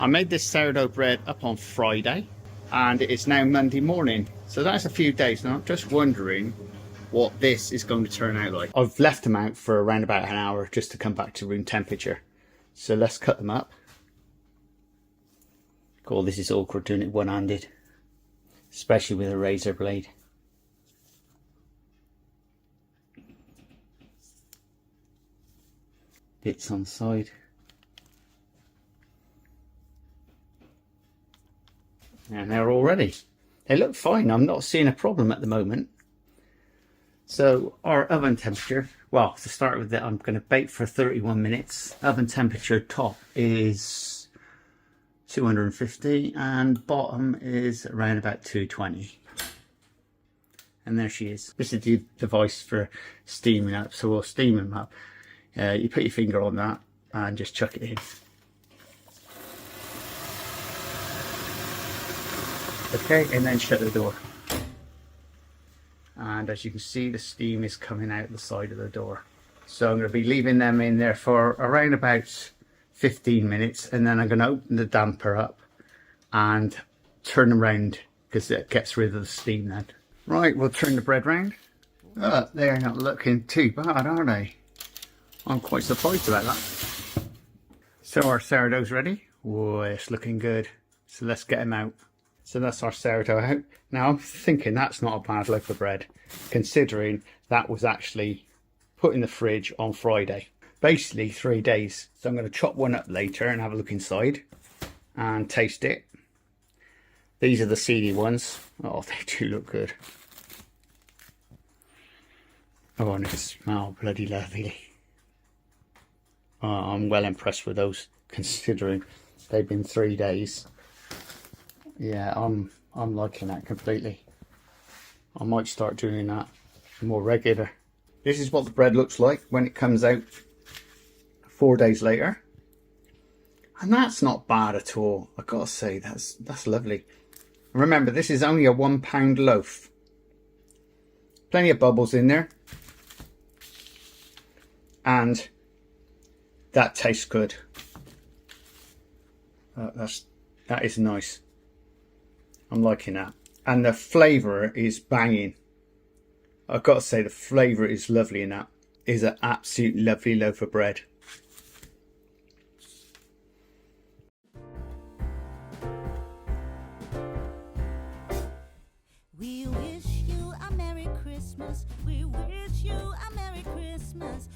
I made this sourdough bread up on Friday and it is now Monday morning. So that's a few days now. I'm just wondering what this is going to turn out like. I've left them out for around about an hour just to come back to room temperature. So let's cut them up. God, this is awkward doing it one-handed, especially with a razor blade. Bits on the side. And they're all ready. They look fine. I'm not seeing a problem at the moment. So our oven temperature, well, to start with it, I'm going to bake for 31 minutes. Oven temperature top is 250 and bottom is around about 220. And there she is. This is the device for steaming up. So we'll steam them up. You put your finger on that and just chuck it in. Okay, and then shut the door. And as you can see, the steam is coming out the side of the door. So I'm going to be leaving them in there for around about 15 minutes, and then I'm going to open the damper up and turn them around because it gets rid of the steam then. Right, we'll turn the bread round. They're not looking too bad, are they? I'm quite surprised about that. So our sourdough's ready. Whoa, it's looking good. So let's get them out. So that's our sourdough out. Now I'm thinking that's not a bad loaf of bread, considering that was actually put in the fridge on Friday. Basically 3 days. So I'm going to chop one up later and have a look inside and taste it. These are the seedy ones. Oh, they do look good. Oh, and they smell bloody lovely. Oh, I'm well impressed with those, considering they've been 3 days. Yeah, I'm liking that completely. I might start doing that more regular. This is what the bread looks like when it comes out 4 days later. And that's not bad at all. I gotta say, that's lovely. Remember, this is only a £1 loaf. Plenty of bubbles in there. And that tastes good. That is nice. I'm liking that. And the flavour is banging. I've got to say, the flavour is lovely in that. It is an absolute lovely loaf of bread. We wish you a Merry Christmas. We wish you a Merry Christmas.